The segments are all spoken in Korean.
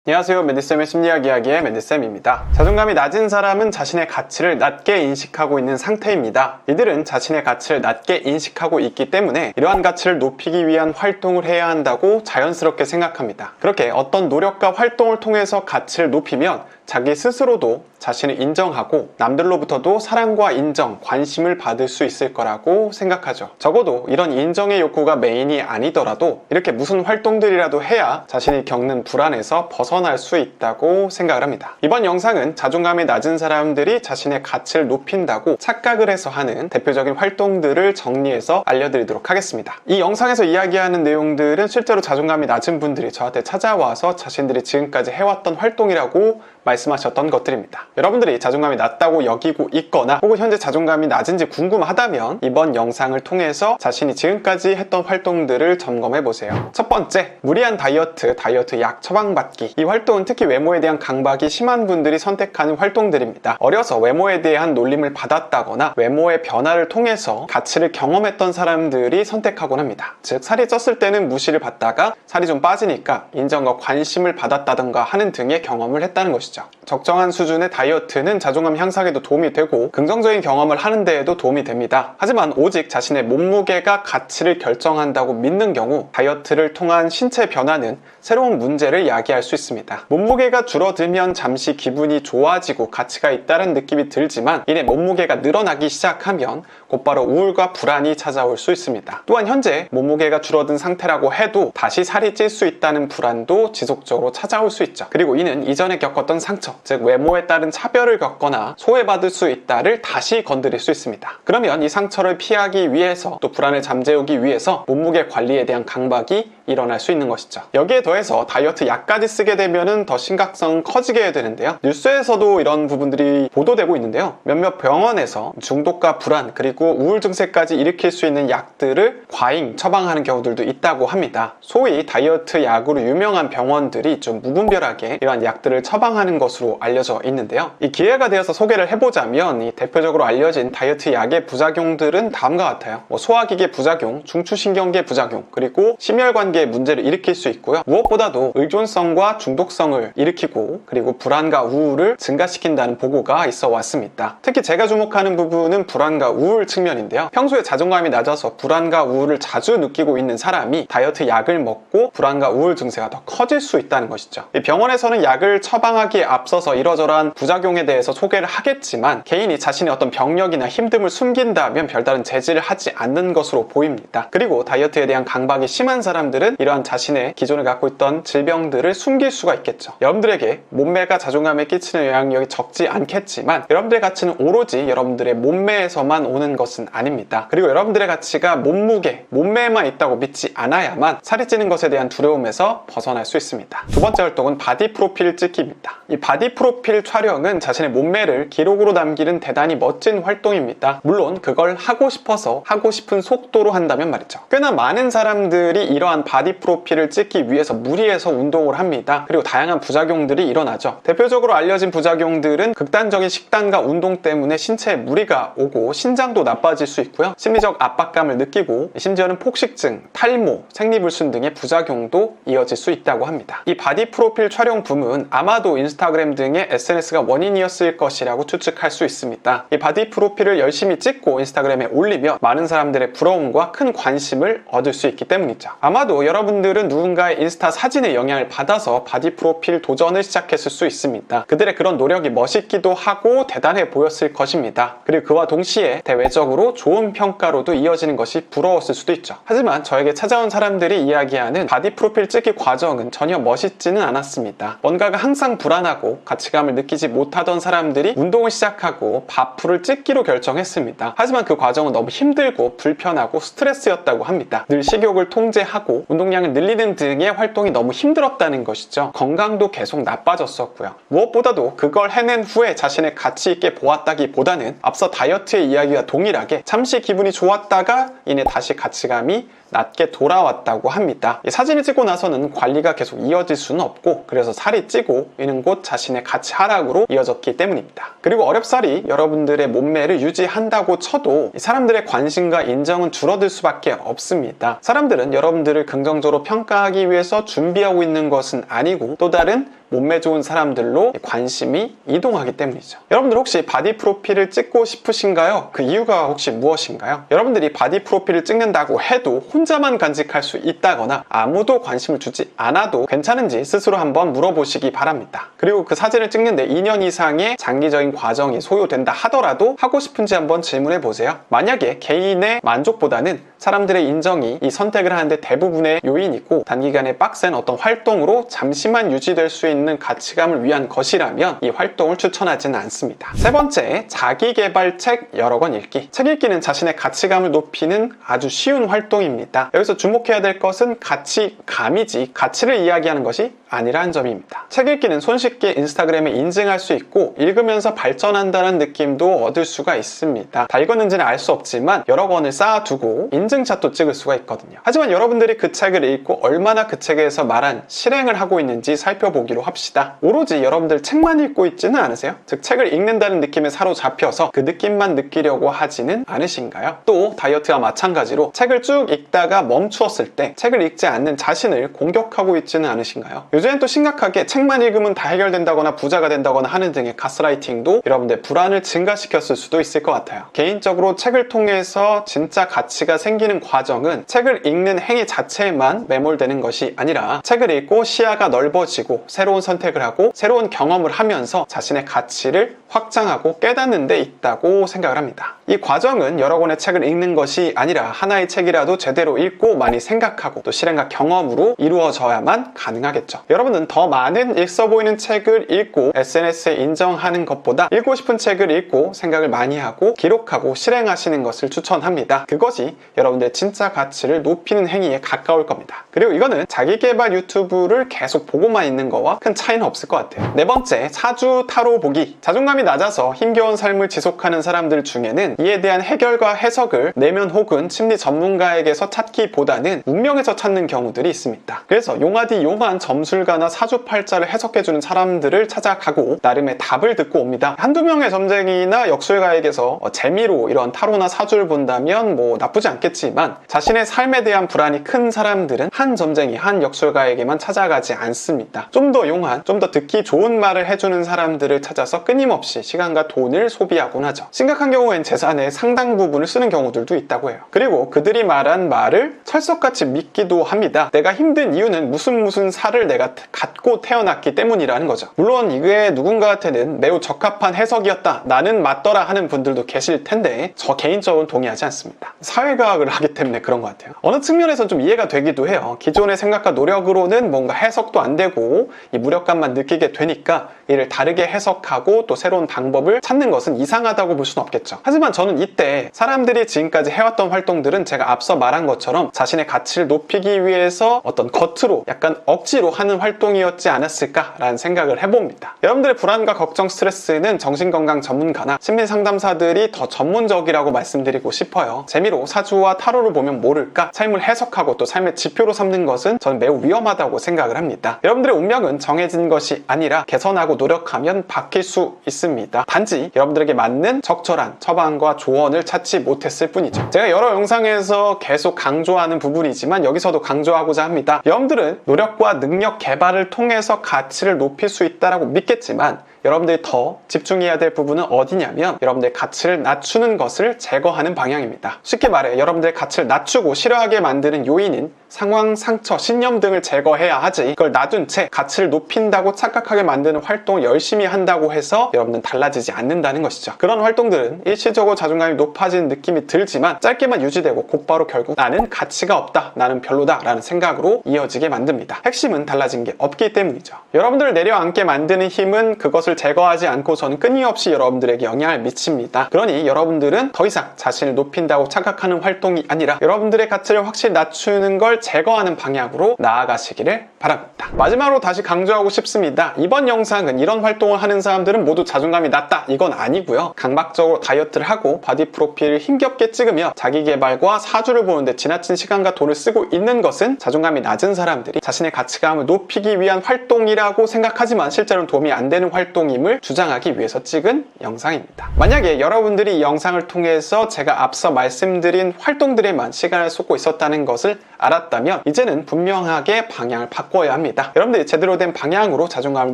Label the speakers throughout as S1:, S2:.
S1: 안녕하세요. 맨디쌤의 심리학 이야기의 맨디쌤입니다. 자존감이 낮은 사람은 자신의 가치를 낮게 인식하고 있는 상태입니다. 이들은 자신의 가치를 낮게 인식하고 있기 때문에 이러한 가치를 높이기 위한 활동을 해야 한다고 자연스럽게 생각합니다. 그렇게 어떤 노력과 활동을 통해서 가치를 높이면 자기 스스로도 자신을 인정하고 남들로부터도 사랑과 인정, 관심을 받을 수 있을 거라고 생각하죠. 적어도 이런 인정의 욕구가 메인이 아니더라도 이렇게 무슨 활동들이라도 해야 자신이 겪는 불안에서 벗어날 수 있다고 생각을 합니다. 이번 영상은 자존감이 낮은 사람들이 자신의 가치를 높인다고 착각을 해서 하는 대표적인 활동들을 정리해서 알려드리도록 하겠습니다. 이 영상에서 이야기하는 내용들은 실제로 자존감이 낮은 분들이 저한테 찾아와서 자신들이 지금까지 해왔던 활동이라고 말씀하셨던 것들입니다. 여러분들이 자존감이 낮다고 여기고 있거나 혹은 현재 자존감이 낮은지 궁금하다면 이번 영상을 통해서 자신이 지금까지 했던 활동들을 점검해보세요. 첫 번째, 무리한 다이어트 약 처방받기. 이 활동은 특히 외모에 대한 강박이 심한 분들이 선택하는 활동들입니다. 어려서 외모에 대한 놀림을 받았다거나 외모의 변화를 통해서 가치를 경험했던 사람들이 선택하곤 합니다. 즉, 살이 쪘을 때는 무시를 받다가 살이 좀 빠지니까 인정과 관심을 받았다던가 하는 등의 경험을 했다는 것이죠. 적정한 수준의 다이어트는 자존감 향상에도 도움이 되고 긍정적인 경험을 하는 데에도 도움이 됩니다. 하지만 오직 자신의 몸무게가 가치를 결정한다고 믿는 경우 다이어트를 통한 신체 변화는 새로운 문제를 야기할 수 있습니다. 몸무게가 줄어들면 잠시 기분이 좋아지고 가치가 있다는 느낌이 들지만 이내 몸무게가 늘어나기 시작하면 곧바로 우울과 불안이 찾아올 수 있습니다. 또한 현재 몸무게가 줄어든 상태라고 해도 다시 살이 찔 수 있다는 불안도 지속적으로 찾아올 수 있죠. 그리고 이는 이전에 겪었던 상처, 즉 외모에 따른 차별을 겪거나 소외받을 수 있다를 다시 건드릴 수 있습니다. 그러면 이 상처를 피하기 위해서 또 불안을 잠재우기 위해서 몸무게 관리에 대한 강박이 일어날 수 있는 것이죠. 여기에 더해서 다이어트 약까지 쓰게 되면 더 심각성은 커지게 되는데요. 뉴스에서도 이런 부분들이 보도되고 있는데요. 몇몇 병원에서 중독과 불안 그리고 우울 증세까지 일으킬 수 있는 약들을 과잉 처방하는 경우들도 있다고 합니다. 소위 다이어트 약으로 유명한 병원들이 좀 무분별하게 이러한 약들을 처방하는 것으로 알려져 있는데요. 이 기회가 되어서 소개를 해보자면 이 대표적으로 알려진 다이어트 약의 부작용들은 다음과 같아요. 소화기계 부작용, 중추신경계 부작용, 그리고 심혈관계에 문제를 일으킬 수 있고요. 무엇보다도 의존성과 중독성을 일으키고 그리고 불안과 우울을 증가시킨다는 보고가 있어 왔습니다. 특히 제가 주목하는 부분은 불안과 우울 측면인데요. 평소에 자존감이 낮아서 불안과 우울을 자주 느끼고 있는 사람이 다이어트 약을 먹고 불안과 우울 증세가 더 커질 수 있다는 것이죠. 이 병원에서는 약을 처방하기에 앞서서 이러저러한 부작용에 대해서 소개를 하겠지만 개인이 자신의 어떤 병력이나 힘듦을 숨긴다면 별다른 제지를 하지 않는 것으로 보입니다. 그리고 다이어트에 대한 강박이 심한 사람들은 이러한 자신의 기존에 갖고 있던 질병들을 숨길 수가 있겠죠. 여러분들에게 몸매가 자존감에 끼치는 영향력이 적지 않겠지만 여러분들의 가치는 오로지 여러분들의 몸매에서만 오는 것은 아닙니다. 그리고 여러분들의 가치가 몸매에만 있다고 믿지 않아야만 살이 찌는 것에 대한 두려움에서 벗어날 수 있습니다. 두 번째 활동은 바디 프로필 찍기입니다. 이 바디 프로필 촬영은 자신의 몸매를 기록으로 남기는 대단히 멋진 활동입니다. 물론 그걸 하고 싶어서 하고 싶은 속도로 한다면 말이죠. 꽤나 많은 사람들이 이러한 바디 프로필을 찍기 위해서 무리해서 운동을 합니다. 그리고 다양한 부작용들이 일어나죠. 대표적으로 알려진 부작용들은 극단적인 식단과 운동 때문에 신체에 무리가 오고 신장도 나빠질 수 있고요. 심리적 압박감을 느끼고 심지어는 폭식증, 탈모, 생리불순 등의 부작용도 이어질 수 있다고 합니다. 이 바디 프로필 촬영 붐은 아마도 인스타그램 등의 SNS가 원인이었을 것이라고 추측할 수 있습니다. 이 바디 프로필을 열심히 찍고 인스타그램에 올리면 많은 사람들의 부러움과 큰 관심을 얻을 수 있기 때문이죠. 아마도 여러분들은 누군가의 인스타 사진에 영향을 받아서 바디 프로필 도전을 시작했을 수 있습니다. 그들의 그런 노력이 멋있기도 하고 대단해 보였을 것입니다. 그리고 그와 동시에 대외적으로 좋은 평가로도 이어지는 것이 부러웠을 수도 있죠. 하지만 저에게 찾아온 사람들이 이야기하는 바디 프로필 찍기 과정은 전혀 멋있지는 않았습니다. 뭔가가 항상 불안하고 가치감을 느끼지 못하던 사람들이 운동을 시작하고 바프를 찍기로 결정했습니다. 하지만 그 과정은 너무 힘들고 불편하고 스트레스였다고 합니다. 늘 식욕을 통제하고 운동량을 늘리는 등의 활동이 너무 힘들었다는 것이죠. 건강도 계속 나빠졌었고요. 무엇보다도 그걸 해낸 후에 자신의 가치 있게 보았다기보다는 앞서 다이어트의 이야기와 동일하게 잠시 기분이 좋았다가 이내 다시 가치감이 낮게 돌아왔다고 합니다. 이 사진을 찍고 나서는 관리가 계속 이어질 수는 없고 그래서 살이 찌고 이는 곧 자신의 가치 하락으로 이어졌기 때문입니다. 그리고 어렵사리 여러분들의 몸매를 유지한다고 쳐도 사람들의 관심과 인정은 줄어들 수밖에 없습니다. 사람들은 여러분들을 긍정적으로 평가하기 위해서 준비하고 있는 것은 아니고 또 다른 몸매 좋은 사람들로 관심이 이동하기 때문이죠. 여러분들 혹시 바디 프로필을 찍고 싶으신가요? 그 이유가 혹시 무엇인가요? 여러분들이 바디 프로필을 찍는다고 해도 혼자만 간직할 수 있다거나 아무도 관심을 주지 않아도 괜찮은지 스스로 한번 물어보시기 바랍니다. 그리고 그 사진을 찍는데 2년 이상의 장기적인 과정이 소요된다 하더라도 하고 싶은지 한번 질문해 보세요. 만약에 개인의 만족보다는 사람들의 인정이 이 선택을 하는데 대부분의 요인이고 단기간에 빡센 어떤 활동으로 잠시만 유지될 수 있는 가치감을 위한 것이라면 이 활동을 추천하지는 않습니다. 세 번째, 자기계발책 여러 권 읽기. 책 읽기는 자신의 가치감을 높이는 아주 쉬운 활동입니다. 여기서 주목해야 될 것은 가치감이지 가치를 이야기하는 것이 아니라는 점입니다. 책 읽기는 손쉽게 인스타그램에 인증할 수 있고 읽으면서 발전한다는 느낌도 얻을 수가 있습니다. 다 읽었는지는 알 수 없지만 여러 권을 쌓아두고 인증샷도 찍을 수가 있거든요. 하지만 여러분들이 그 책을 읽고 얼마나 그 책에서 말한 실행을 하고 있는지 살펴보기로 합시다. 오로지 여러분들 책만 읽고 있지는 않으세요? 즉 책을 읽는다는 느낌에 사로잡혀서 그 느낌만 느끼려고 하지는 않으신가요? 또 다이어트와 마찬가지로 책을 쭉 읽다가 멈추었을 때 책을 읽지 않는 자신을 공격하고 있지는 않으신가요? 요즘엔 또 심각하게 책만 읽으면 다 해결된다거나 부자가 된다거나 하는 등의 가스라이팅도 여러분들 불안을 증가시켰을 수도 있을 것 같아요. 개인적으로 책을 통해서 진짜 가치가 생기는 과정은 책을 읽는 행위 자체에만 매몰되는 것이 아니라 책을 읽고 시야가 넓어지고 새로운 선택을 하고 새로운 경험을 하면서 자신의 가치를 확장하고 깨닫는 데 있다고 생각을 합니다. 이 과정은 여러 권의 책을 읽는 것이 아니라 하나의 책이라도 제대로 읽고 많이 생각하고 또 실행과 경험으로 이루어져야만 가능하겠죠. 여러분은 더 많은 일서 보이는 책을 읽고 SNS에 인정하는 것보다 읽고 싶은 책을 읽고 생각을 많이 하고 기록하고 실행하시는 것을 추천합니다. 그것이 여러분들의 진짜 가치를 높이는 행위에 가까울 겁니다. 그리고 이거는 자기계발 유튜브를 계속 보고만 있는 거와 큰 차이는 없을 것 같아요. 네 번째, 사주 타로 보기. 자존감이 낮아서 힘겨운 삶을 지속하는 사람들 중에는 이에 대한 해결과 해석을 내면 혹은 심리 전문가에게서 찾기보다는 운명에서 찾는 경우들이 있습니다. 그래서 용하디 용한 점술가나 사주팔자를 해석해주는 사람들을 찾아가고 나름의 답을 듣고 옵니다. 한두 명의 점쟁이나 역술가에게서 재미로 이런 타로나 사주를 본다면 뭐 나쁘지 않겠지만 자신의 삶에 대한 불안이 큰 사람들은 한 점쟁이, 한 역술가에게만 찾아가지 않습니다. 좀 더 용한, 좀 더 듣기 좋은 말을 해주는 사람들을 찾아서 끊임없이 시간과 돈을 소비하곤 하죠. 심각한 경우엔 재산의 상당 부분을 쓰는 경우들도 있다고 해요. 그리고 그들이 말한 말을 철석같이 믿기도 합니다. 내가 힘든 이유는 무슨 살을 내가 갖고 태어났기 때문이라는 거죠. 물론 이게 누군가한테는 매우 적합한 해석이었다, 나는 맞더라 하는 분들도 계실 텐데 저 개인적으로 동의하지 않습니다. 사회과학을 하기 때문에 그런 것 같아요. 어느 측면에서 좀 이해가 되기도 해요. 기존의 생각과 노력으로는 뭔가 해석도 안 되고 이 무력감만 느끼게 되니까 이를 다르게 해석하고 또 새로운 방법을 찾는 것은 이상하다고 볼 수는 없겠죠. 하지만 저는 이때 사람들이 지금까지 해왔던 활동들은 제가 앞서 말한 것처럼 자신의 가치를 높이기 위해서 어떤 겉으로 약간 억지로 하는 활동이었지 않았을까라는 생각을 해봅니다. 여러분들의 불안과 걱정, 스트레스는 정신건강 전문가나 심리상담사들이 더 전문적이라고 말씀드리고 싶어요. 재미로 사주와 타로를 보면 모를까 삶을 해석하고 또 삶의 지표로 삼는 것은 저는 매우 위험하다고 생각을 합니다. 여러분들의 운명은 정해진 것이 아니라 개선하고 노력하면 바뀔 수 있습니다. 단지 여러분들에게 맞는 적절한 처방과 조언을 찾지 못했을 뿐이죠. 제가 여러 영상에서 계속 강조하는 부분이지만 여기서도 강조하고자 합니다. 여러분들은 노력과 능력 개발을 통해서 가치를 높일 수 있다고 믿겠지만 여러분들이 더 집중해야 될 부분은 어디냐면 여러분들의 가치를 낮추는 것을 제거하는 방향입니다. 쉽게 말해 여러분들의 가치를 낮추고 싫어하게 만드는 요인인 상황, 상처, 신념 등을 제거해야 하지 이걸 놔둔 채 가치를 높인다고 착각하게 만드는 활동을 열심히 한다고 해서 여러분들은 달라지지 않는다는 것이죠. 그런 활동들은 일시적으로 자존감이 높아지는 느낌이 들지만 짧게만 유지되고 곧바로 결국 나는 가치가 없다, 나는 별로다 라는 생각으로 이어지게 만듭니다. 핵심은 달라진 게 없기 때문이죠. 여러분들을 내려앉게 만드는 힘은 그것을 제거하지 않고서는 끊임없이 여러분들에게 영향을 미칩니다. 그러니 여러분들은 더 이상 자신을 높인다고 착각하는 활동이 아니라 여러분들의 가치를 확실히 낮추는 걸 제거하는 방향으로 나아가시기를 바랍니다. 마지막으로 다시 강조하고 싶습니다. 이번 영상은 이런 활동을 하는 사람들은 모두 자존감이 낮다 이건 아니고요. 강박적으로 다이어트를 하고 바디 프로필을 힘겹게 찍으며 자기계발과 사주를 보는데 지나친 시간과 돈을 쓰고 있는 것은 자존감이 낮은 사람들이 자신의 가치감을 높이기 위한 활동이라고 생각하지만 실제로는 도움이 안 되는 활동 활동임을 주장하기 위해서 찍은 영상입니다. 만약에 여러분들이 이 영상을 통해서 제가 앞서 말씀드린 활동들에만 시간을 쏟고 있었다는 것을 알았다면 이제는 분명하게 방향을 바꿔야 합니다. 여러분들이 제대로 된 방향으로 자존감을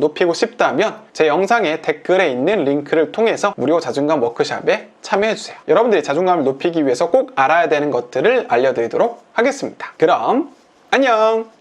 S1: 높이고 싶다면 제 영상의 댓글에 있는 링크를 통해서 무료 자존감 워크숍에 참여해주세요. 여러분들이 자존감을 높이기 위해서 꼭 알아야 되는 것들을 알려드리도록 하겠습니다. 그럼 안녕!